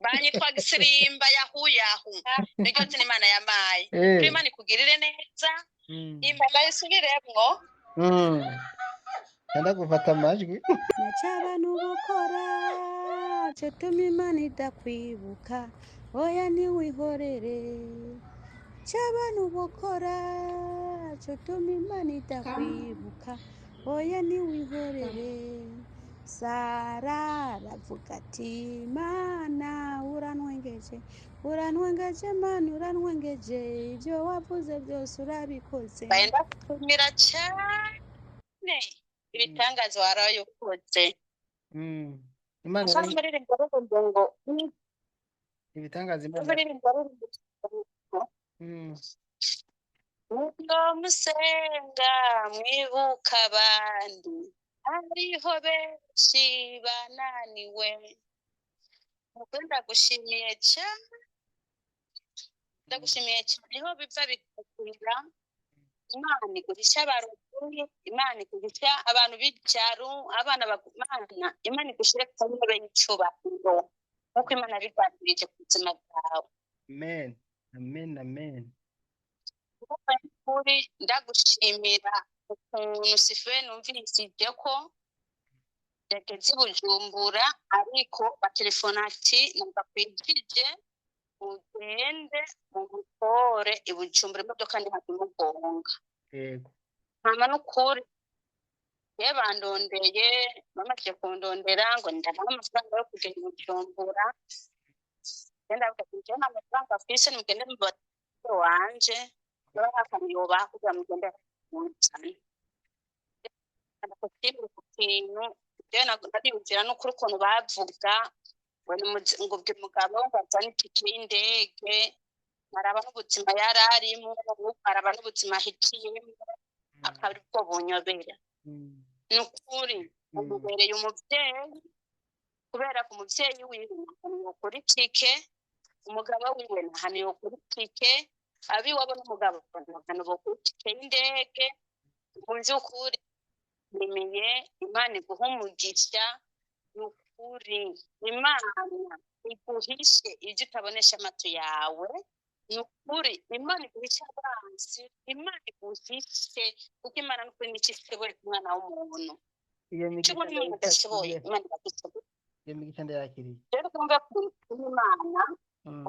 banyitwa Gisirimba yahu niryo zina Imana yamaye Imana ikugirire neza imana isubiremwo Kanda gufata amajwi nacy'abantu bukora cyo tuma Imana idakwibuka oya ntiwihorere cy'abantu bukora cyo tuma Imana idakwibuka oya ntiwihorere Sara aravuga ati Mana urantwengeje Mana urantwengeje ibyo wavuze byose urabikoze bayenda kumira cyane ibitangazo warayokoze Imana muririmbo ngo ibitangaza Imana Ubwo musenga mwibuka abandi hariho benshi bananiwe ndagushimiye cyane niho biva bikakurira Imana igurisha abarundi Imana igurisha abantu b'icyaro abana bagumana Imana igushyire ku ntebe y'icubahiro nk'uko Imana bigwanirije ku buzima bwawe amen kuri ndagushimira ukuntu sife numvishije ko yageze i Bujumbura ariko batelefona ati nagakwijije ugende mu mutore i Bujumbura imodoka ndihakimugonga yego mama n'ukuri bandondeye bamaze kundondera ngo ndabaha amafaranga yo kugenda i Bujumbura genda bakatije n'amafaranga afise mugende mu batoro wanje bakaniyoba kugira mugende cyane ndakushimira ku kintu ndabibwira n'ukuri ukuntu bavuga ngo bwe mugabo bazana itike y'indege araba n'ubuzima yari arimo araba n'ubuzima ahitiyemo akaba bwo bunyobera n'ukuri umubereye umubyeyi kubera ko umubyeyi wiwe kuri tike umugabo wiwe ntahaniye kuri tike abi wabona umugabo ntahaniye kuri tike y'indege mu by'ukuri nimiye Imana iguha umugisha n'ukuri Imana iguhishe ibyo utabonesha amato yawe n'ukuri Imana iguhishe abansi Imana iguhishe kuko Imana n'ukuri nicyo ishoboye ku mwana w'umuntu iyo umuntu udashoboye Imana iragishoboye iyo migisha ndayakiriye rero kumva ko Imana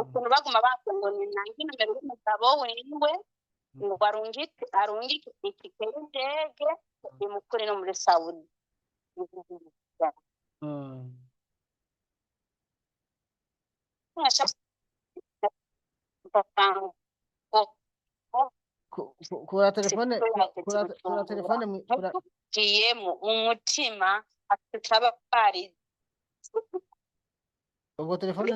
ukuntu baguma bavuga ngo ni nange nomero y'umugabo wiwe ngo arungike itike y'indege imukure no muri Saudi kura telefone giyemo umutima akaba bari ubwo telefone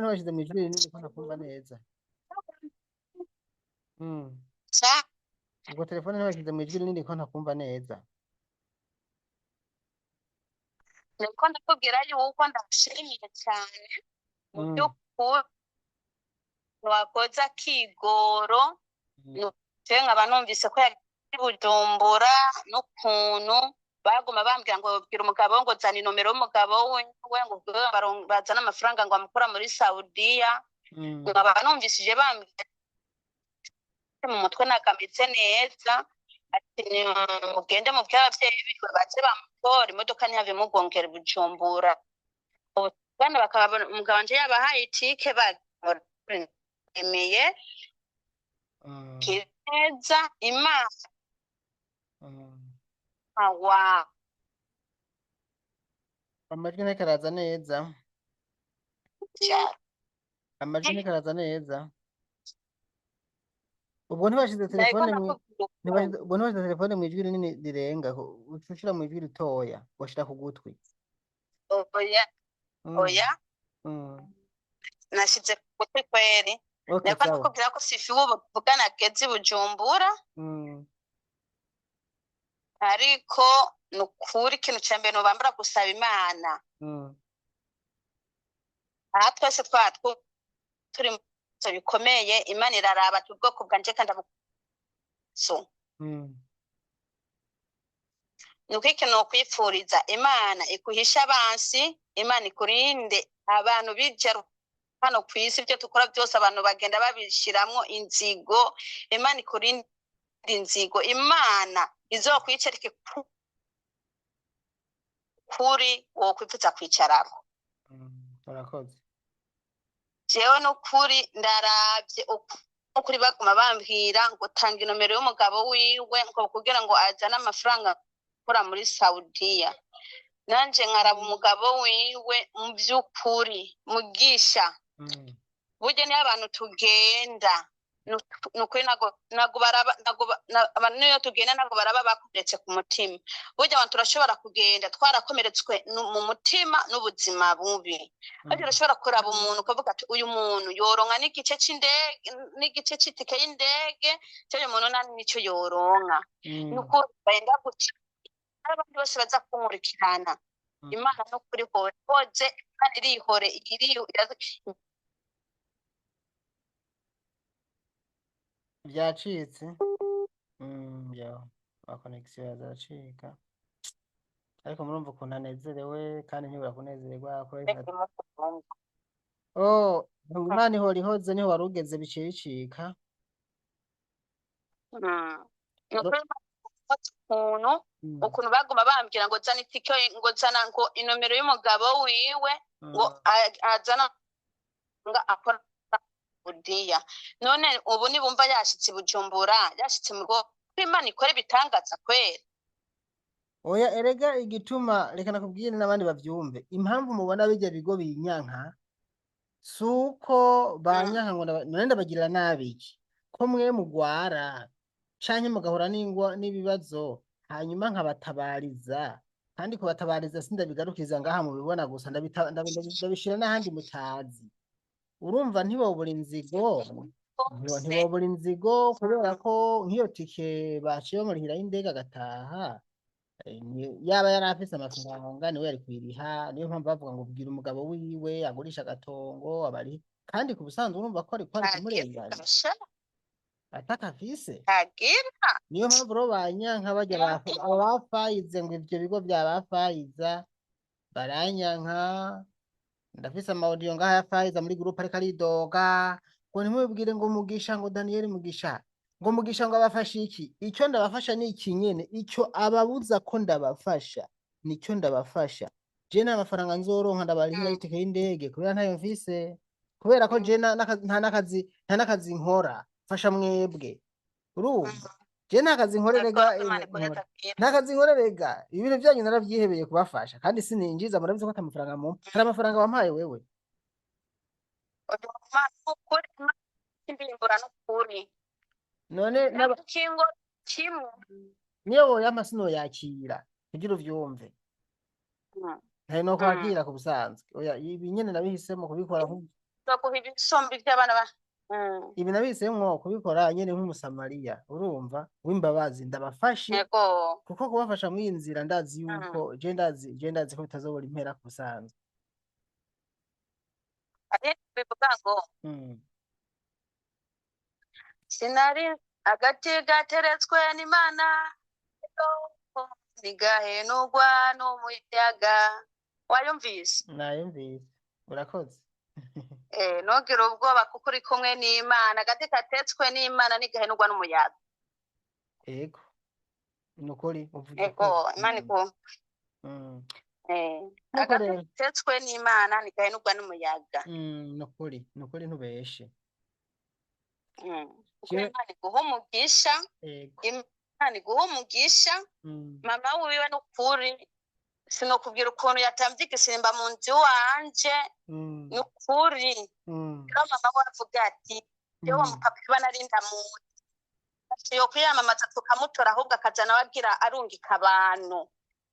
ntibashyize mu ijwi rinini ko ntakumva neza ubwo telefone ntibashyize mu ijwi rinini ko ntakumva neza niko ndakubwira yuko ndashimiye cyane mu by'ukuri wakoze akigoro nkaba numvise ko yagiye i Bujumbura n'ukuntu baguma bambwira ngo babwira umugabo ngo zana inomero y'umugabo we ngo bazane amafaranga ngo amukura muri Saudiya nkaba numvishije bambwira mu mutwe nagamitse neza ati mugende mu by'ababyeyi biwe baze bamutore imodoka ntihave mugongera Bujumbura bana bakaba umugabo wanje yabahaye itike emeye keza Imana amajwi ntakaraza neza ubwo ntibashyize telefone mu ijwi rinini rirenga ushira mu ijwi ritoya washira ku gutwi oya nashyize ku gutwi kweri niko nakubwira ko sifi ubu buvugana ageze i Bujumbura ariko ni ukuri ikintu cya mbere ntubambara gusaba Imana aha twese turi mu bibazo bikomeye Imana iraraba ati ubwoko bwanje kandi ni uko ikintu ukwifuriza Imana ikuhisha abansi Imana ikurinde abantu bijera hano ku isi ibyo dukora byose abantu bagenda babishiramwo inzigo. Imana ikurinde inzigo, Imana izokwicarike kuri wo kwipfuza kwicarako. Urakoze. Jewe n'ukuri ndaravye ukuri baguma bambwira ngo tanga inomero y'umugabo wiwe ngo kugira ngo azane amafaranga akora muri Saudiya. Nanje nkaraba umugabo wiwe mu by'ukuri Mugisha. Burya niyo abantu tugenda nukuri nago baraba abantu niyo tugenda nago baraba bakuretse ku mutima. Burya abantu turashobora kugenda twarakomeretswe mu mutima n'ubuzima bubi. Ariko turashobora kuraba umuntu ukavuga ati uyu muntu yoronka n'igice c'indege n'igice c'itike y'indege cyo umuntu nani nico yoronka. Nuko benda guca abandi bose baza kumurikirana. Imana no kuri hoze kandi irihore byacitse. Ya connection yazacika, ariko murumva ukuntu anezerewe kandi ntibura kunezererwa Imana ihora ihoze niho wari ugeze biciye bicika. Ukuntu baguma bambwira ngo zana itike ngo zana ngo inomero y'umugabo wiwe ngo azana nga akora Saudiya. None ubu nibumva yashitse Bujumbura yashitse mu rugo Imana ikore bitangaza kwera. Oya erega igituma reka nakubwire n'abandi bavyumve impamvu mubona bijya bigo binyanka suko banyanka ngo none ndabagirira nabi iki ko mwe mugwara canke mugahura n'ibibazo hanyuma nkabatabariza kandi kubatabariza sindabigarukiza ngaha mu bibona gusa ndabishira n'ahandi mutazi. Urumva ntibobura inzigo ntibobura inzigo kubera ko nk'iyo tike baciye bamurihira y'indege agataha yaba yari afise amafaranga niwe yari kwiriha. Niyo mpamvu bavuga ngo bwira umugabo wiwe agurisha agatongo abari kandi ku busanzwe urumva ko ari kumurenganya atakafise. Niyo mpamvu ro banyanka bajya abafayize ngo ivyo bigo byabafayiza baranyanka. Ndafise amaudio ngaha ya Fayiza muri groupe ariko aridoga ngo ntimubwire ngo Mugisha ngo Daniel Mugisha ngo Mugisha ngo abafasha iki. Icyo ndabafasha ni iki nyene, icyo ababuza ko ndabafasha nicyo ndabafasha. Je nta mafaranga nzoronka ndabarihira itike y'indege kubera ntayo mfise, kubera ko je nta nakazi nkora fasha mwebwe. Urumva je nta kazi nkorerega nta kazi nkorerega ibintu byanyu naravyihebeye kubafasha kandi sininjiza murabize ko atamafaranga mu hari amafaranga wampaye wewe. None kingo kimwe niyo y'amasino yakira kugira uvyumve ntari no kwakira ku busanzwe. Oya ibi nyene nabihisemo kubikora ibisombi by'abana ba ibi nabihisemwo kubikora nyene nk'umusamariya urumva w'imbabazi ndabafashe kuko kubafasha mw'iyi nzira ndazi yuko je ndazi ko bitazobora impera ku busanzwe. bivuga ngo sinari agati gateretswe n'Imana nigahenurwa n'umuyaga. Wayumvise? Nayumvise. Urakoze. Nogera ubwoba kuko uri kumwe n'Imana. Agati gatetswe n'Imana nigahenurwa n'umuyaga. Ego nukuri uvuga ego Imana ko agati gatetswe n'Imana nigahenurwa n'umuyaga. Nukuri ntubeshe. Imana iguha umugisha. Imana iguha umugisha. Mama wiwe n'ukuri sinokubwira ukuntu yatambye igisimba mu nzu wanje n'ukuri. Mama we avuga ati yewe mupapa iba narinda mu yo kwiyamamaza tukamutora ahubwo akaja nawe agira arungika abantu.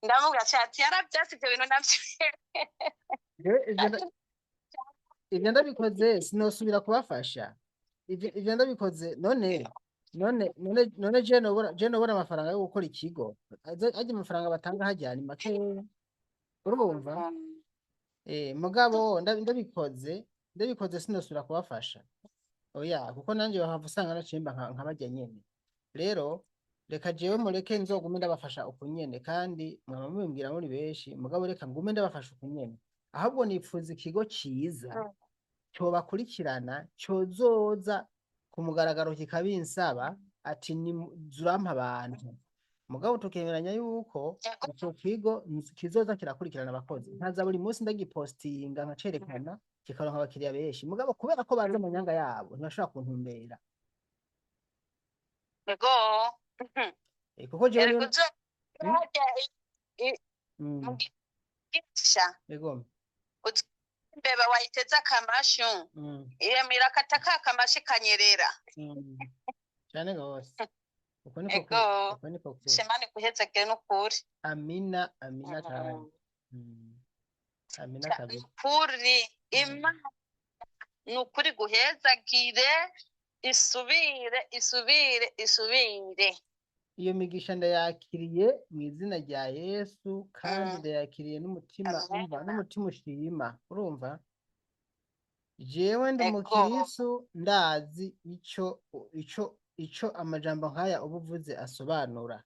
Ndamubwira ati yaravyasi ibyo bintu navyo. Ivyo ndabikoze sinosubira kubafasha. Ivyo ndabikoze none je nobora amafaranga yo gukora ikigo ajya amafaranga batanga hajyana make urumva. Mugabo ndabikoze sinosubira kubafasha. Oya kuko nanje bahava usanga nacimba nkabajya nyene. Rero reka jewe mureke nzogume ndabafasha uko nyene kandi mwaba mubimbwira muri benshi mugabo reka ngume ndabafasha uko nyene ahubwo nipfuza ikigo ciza Mm. cobakurikirana cozoza ku mugaragaro kikabinsaba ati zurampa abantu mugabo tukemeranya yuko Yego. ico kigo kizoza kirakurikirana abakozi ntaza buri munsi ndagipostinga nkacerekana kikaronka abakiriya benshi mugabo kubera ko bazi amanyanga yabo ntibashobora kuntumbera Yego. kuko jewe Erega niyo uzo harya mugisha yego imbeba wayiteza akamashu iremera kata ka kamashi kanyerera cyane gose uko Ego. niko Shemani kuhezagire n'ukuri amina cyane amina kabisa kuri Imana n'ukuri guhezagire isubire iyo migisha ndayakiriye mu izina rya Yesu kandi ndayakiriye n'umutima n'umutima ushima urumva jewe ndi umukirisu ndazi ico amajambo nk'aya uba uvuze asobanura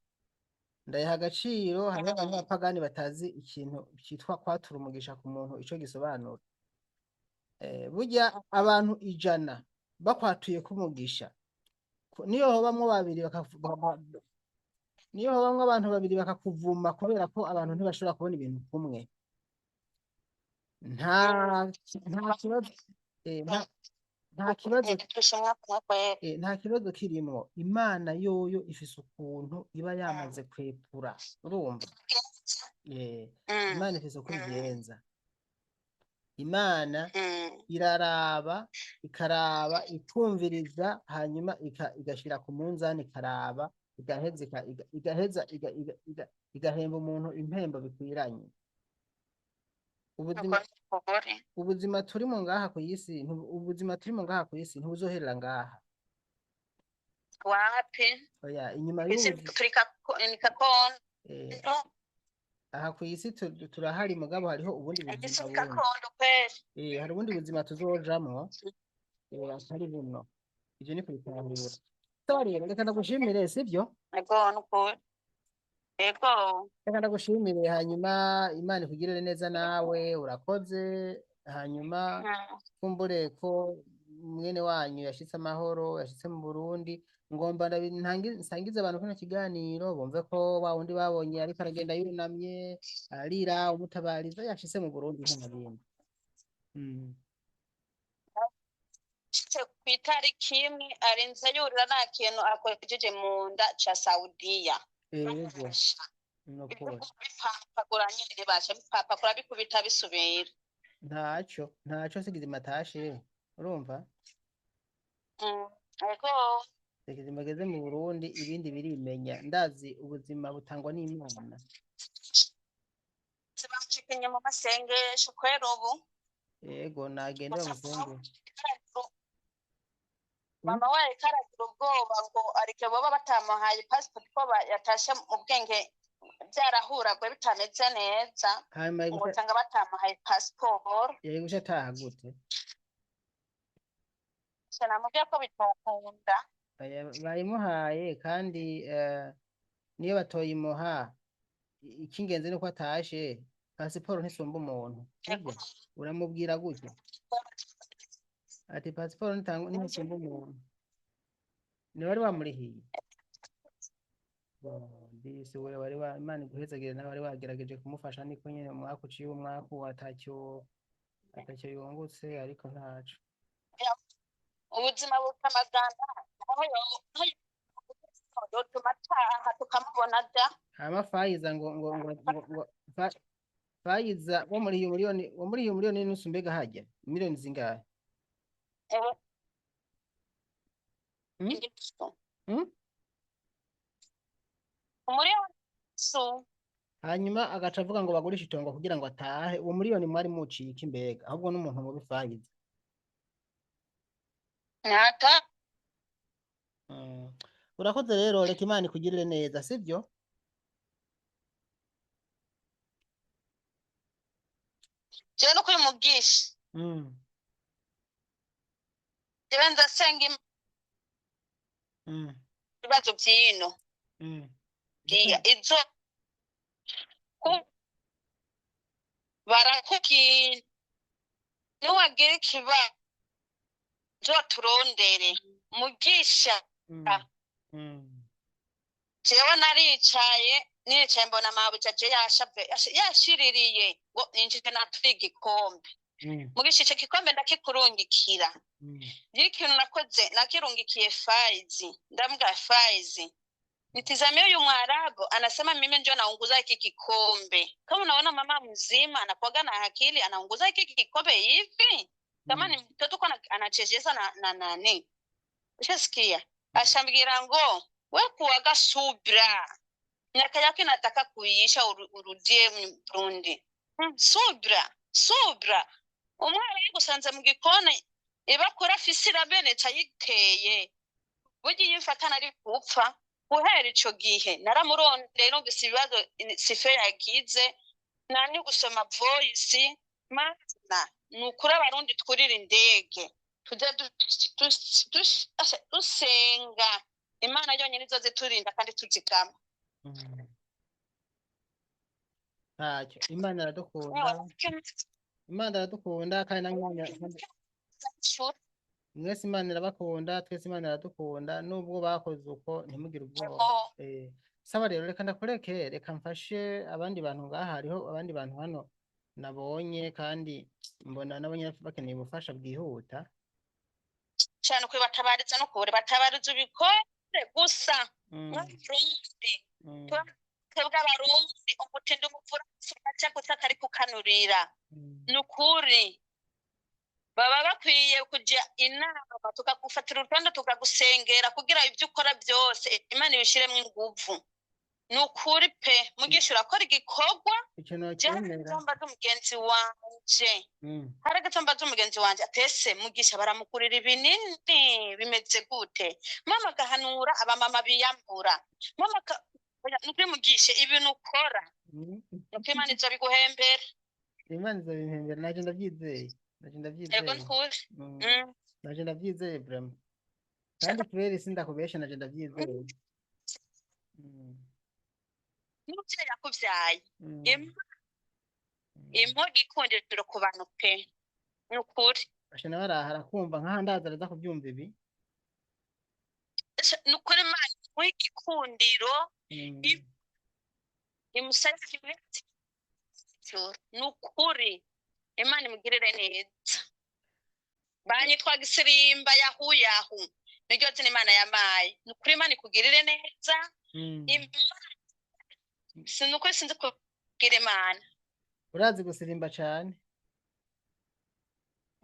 ndayaha agaciro hariho abantu b'abapagani batazi ikintu cyitwa kwatura umugisha ku muntu ico gisobanura burya abantu 100 bakwatuye kumugisha niyo hobamwo abantu babiri bakakuvuma kubera ko abantu ntibashobora kubona ibintu kumwe nta kibazo kirimwo imana yoyo ifise ukuntu iba yamaze kwepura urumva imana ifise uko igenza imana iraraba ikaraba ikumviriza hanyuma igashira ku munzani ikaraba igahemba umuntu impembo bikwiranye ubuzima turimo ngaha ku isi ntibuzoherera ngaha wapi oya inyuma aha ku isi turahari mugabo hariho ubundi buzima hari ubundi buzima tuzojamwo atari buno ivyo ni kubitahura rero reka ndagushimire sivyo reka ndagushimire hanyuma imana ikugirire neza nawe urakoze hanyuma kumbure ko mwene wanyu yashitse amahoro yashitse mu Burundi ngomba nsangize abantu kino kiganiro bumve ko wa wundi babonye ariko aragenda yunamye arira umutabariza yashitse mu Burundi nk'abindi kw'itariki imwe arinze yurira nta kintu akojeje mu nda ca Saudiya bipapagura nyene basha bipapagura bikubita bisubira ntaco sigize matashe urumva Ego. Tegeze mageze mu Burundi ibindi birimenya ndazi ubuzima butangwa n'Imana Sibamucikenye mu masengesho kwera ubu yego nagenda bamusenge mama wawe karagira ubwoba ngo arike boba batamuhaye passport ko yatashe mu bwenge byarahuragwe bitameze neza ngo cyangwa batamuhaye passport yego ataha gute namubwiye ko bitokunda bayimuhaye kandi niyo batoyimuha icy'ingenzi nuko atashe pasiporo ntisumba umuntu uramubwira gutyo ati pasiporo ntisumba umuntu ni wari wamurihiye mbese wari Imana iguhezagire nawe wari wagerageje kumufasha niko nyine umwaka uciye umwaka atacyo yungutse ariko ntaco ubuzima butamagana aho tumataha tukamubona da amafayiza ngo fayiza wo muri iyo miliyoni n'usu mbega hajya miliyoni zingahe hanyuma agaca avuga ngo bagurishe itongo kugira ngo atahe uwo miliyoni mwari muciye iki mbega ahubwo n'umuntu mubi fayiza urakoze rero reka Imana ikugirire neza sibyo jewe no kwimugisha jewe ndasenga ibibazo by'ino izo barakubwira niwagira ikibazo turondere mugisha. Jewe nicaye mbona mabuja je yashiririye ngo ninjike naturi igikombe. Mugisha ico gikombe ndakikurungikira. Ikintu nakoze nakirungikiye Faizi, ndambwa Faizi, nitizamia huyu Mwarabu anasema mimi ndio naunguza hiki kikombe. Kama unaona mama mzima anakuaga na akili anaunguza hiki kikombe hivi. Kama ni mtoto kwa anachezesa na nani. Ushasikia? Ashambira ngo we kuwaga subra. Miaka yako inataka kuisha urudie Burundi. Subra. Umwana yigusanze mu gikoni ibakora fisira bene cayiteye. Bugiye imfatana ari gupfa. Guhera ico gihe naramurondeye no gisibazo sife yagize nani gusoma voice mana nukuri abarundi twurira indege tujya dusenga Imana yonyine izo ziturinda kandi tuzigama. Ntacyo Imana iradukunda kandi namwe mwese Imana irabakunda, twese Imana iradukunda, nubwo bakoze uko ntimugire ubwoba. Saba rero reka ndakureke, reka mfashe abandi bantu ngaha, hariho abandi bantu hano nabonye kandi mbona nabonye bakeneye ubufasha bwihuta cyane kuri batabariza no kure batabariza ubikore gusa n'Uburundi twebwe abarundi umutende umuvura cyangwa atari kukanurira nukuri baba bakwiye kujya inama tukagufatira urutonde tukagusengera kugira ibyo ukora byose Imana ibishiremo inguvu. Nukuri pe mugisha urakora igikorwa cyangwa umugenzi wanje haragatomba z'umugenzi wanje atese mugisha baramukurira ibinini bimeze gute mama gahanura abamama biyambura mama nukuri mugisha ibintu ukora Imana izo biguhembera. Imana izo biguhembera naje ndabyizeye. Ego nkuri naje ndabyizeye vraiment kandi kubera isi ndakubesha naje ndabyizeye. N'umubyeyi yakubyaye impo gikundiro ku bantu pe nukuri ashana barahara kumva nkaha ndaza kubyumva ibi nukuri Imana w'igikundiro imusayikibwe nukuri Imana imugirire neza. Banyitwa Gisirimba yahu niryo zina Imana yamaye nukuri Imana ikugirire neza. Sinukuri sinzi kugira Imana urazi gusirimba cyane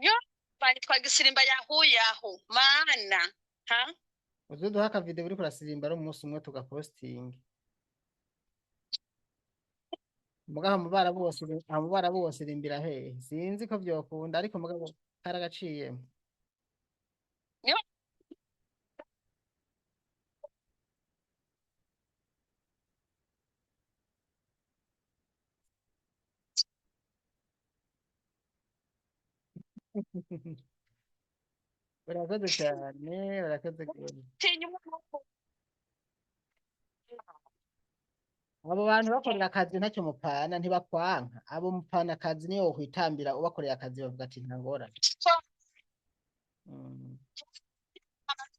yo banyitwa Gisirimba yahu mana uzuduha akavideo uri kurasirimba ari umunsi umwe tugapostinga mugabo amubara bose rimbira hehe sinzi ko byokunda ariko mugabo karagaciyemo urakoze cyane urakoze abo bantu bakorera akazi ntacyo mupana ntibakwanka abo mupana akazi niyo wokwitambira ubakorera akazi bavuga ati ntangorane.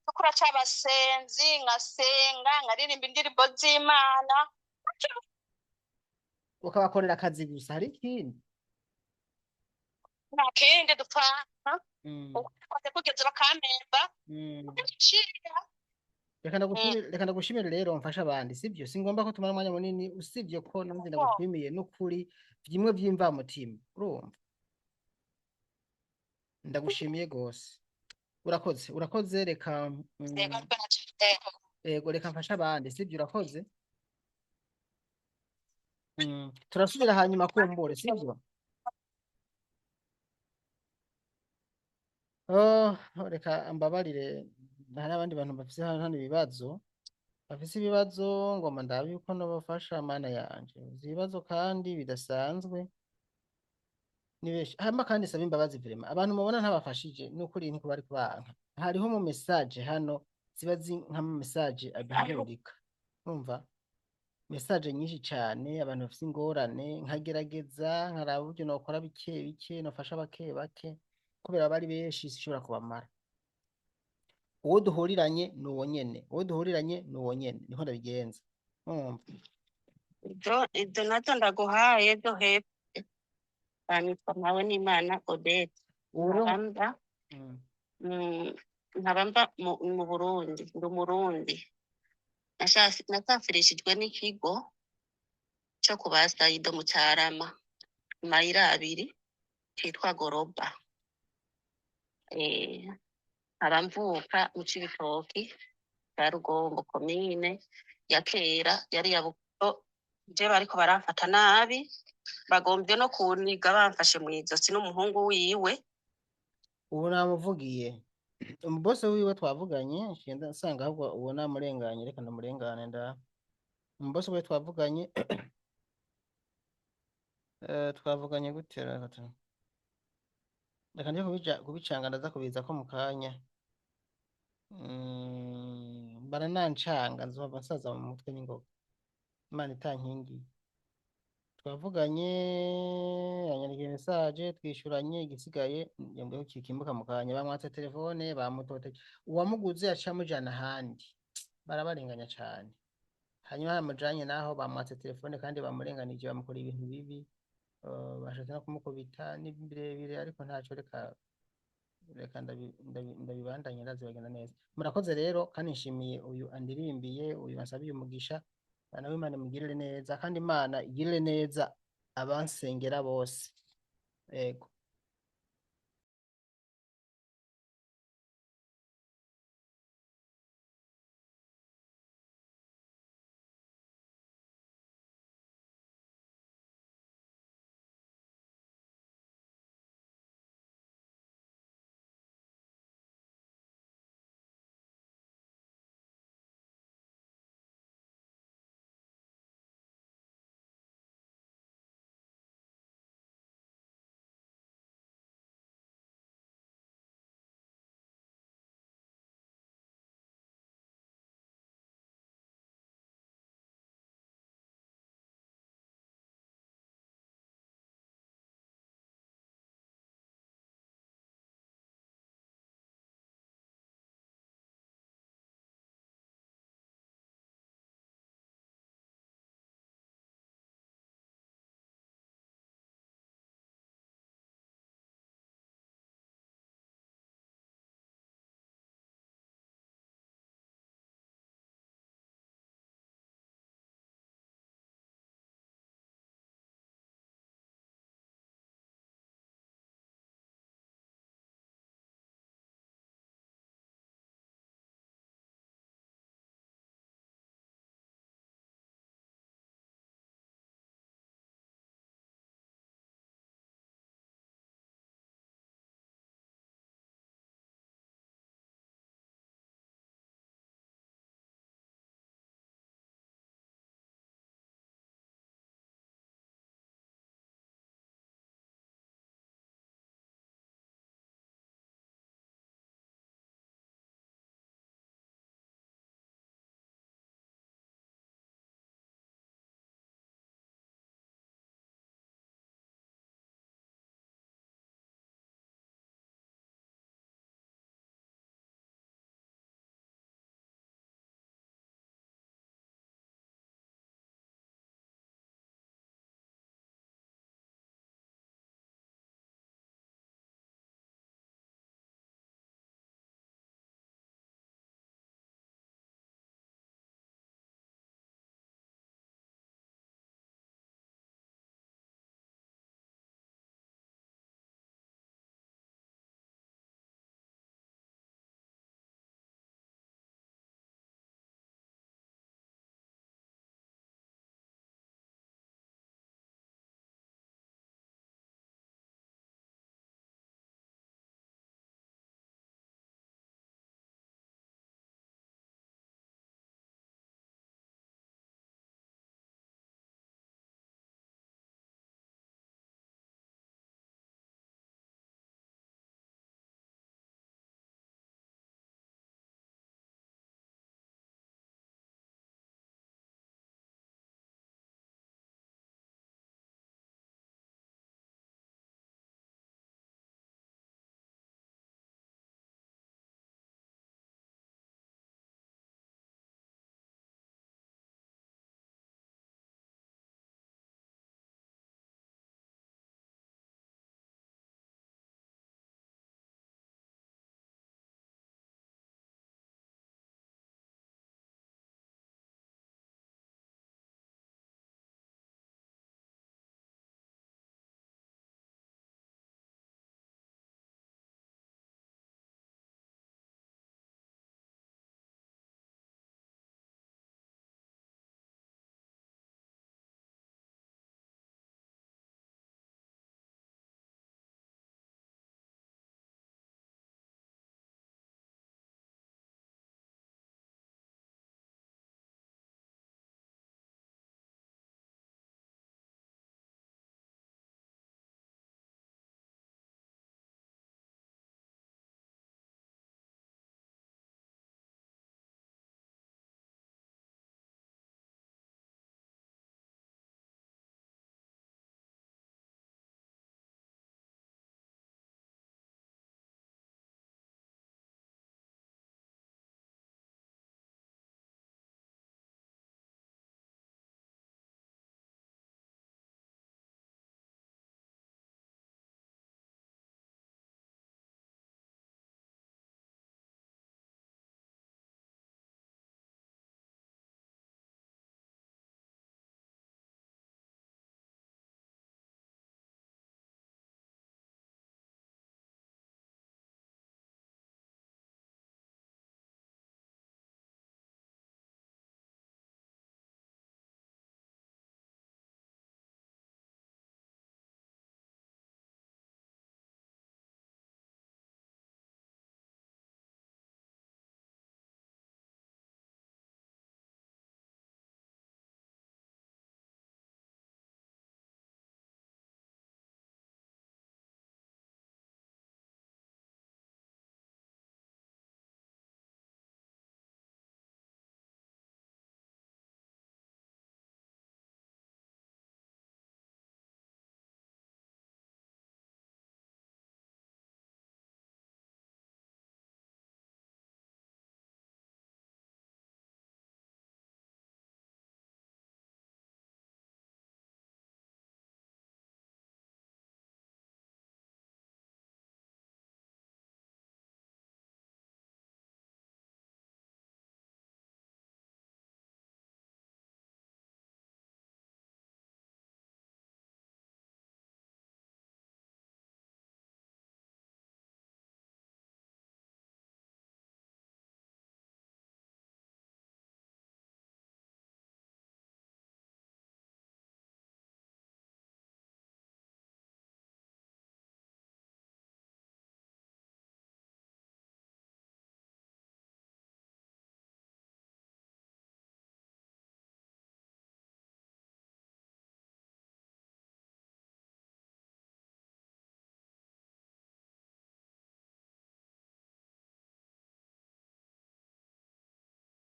Tukura cy'abasenzi ngasenga nkaririmba indirimbo z'Imana ukabakorera akazi gusa hari ikindi nta kindi dupfana ukoze kugeza bakamemba reka ndagushimire rero mfasha abandi sibyo singomba ko tumara umwanya munini usibye ko nanjye ndagushimiye n'ukuri byimwe by'imvamutima urumva ndagushimiye gose urakoze reka yego reka mfasha abandi sibyo urakoze turasubira hanyuma kumbure sibyo reka mbabarire hari abandi bantu bafise hano ibibazo ngoma ndabe yuko nabafasha mana yanje ibibazo kandi bidasanzwe nibeshi hama kandi saba imbabazi vraiment abantu mubona ntabafashije n'ukuri niko bari kubanka hariho mu message hano zibazi nka mu message agahurika urumva message nyinshi cane abantu bafite ingorane nkagerageza nkaraba uburyo nokora bike bike nofasha bake bake kubera bari benshi sishobora kubamara uwo duhuriranye nuwo nyene uwo duhuriranye nuwo nyene niho ndabigenza umva ibyo navyo ndaguhaye byo hepfo banitwa mpawe n'Imana Odette nkabamba nkabamba mu Burundi ndi Umurundi nasafirishijwe n'ikigo co kuba Saido mu Carama mayira abiri kitwa Goroba abamvuka mu Cibitoki ya Rugombo komine ya kera yari yabuko je bariko baramfata nabi bagombye no kuniga bamfashe mw'izosi n'umuhungu wiwe ubu namuvugiye umubose wiwe twavuganye nshinda nsanga ahubwo uwo namurenganye reka ndamurengane nda umubose wiwe twavuganye twavuganye gutera reka ndiye kubicanga ndaza kubiza ko mu kanya baranancanga nzova nsaza mu mutwe n'ingoga Imana itankingi twavuganye yanyandikiye message twishyuranye igisigaye yambwiye ko kikimbuka mu kanya bamwatse telefone bamutote uwamuguze acamujana ahandi barabarenganya cane hanyuma hamujanye naho bamwatse telefone kandi bamurenganije bamukora ibintu bibi bashatse no kumukubita n'ibirebire ariko ntaco reka ndabibandanye ndazi bagenda neza murakoze rero kandi nshimiye uyu andirimbiye uyu ansabiye umugisha nawe Imana imugirire neza kandi Imana igirire neza abansengera bose yego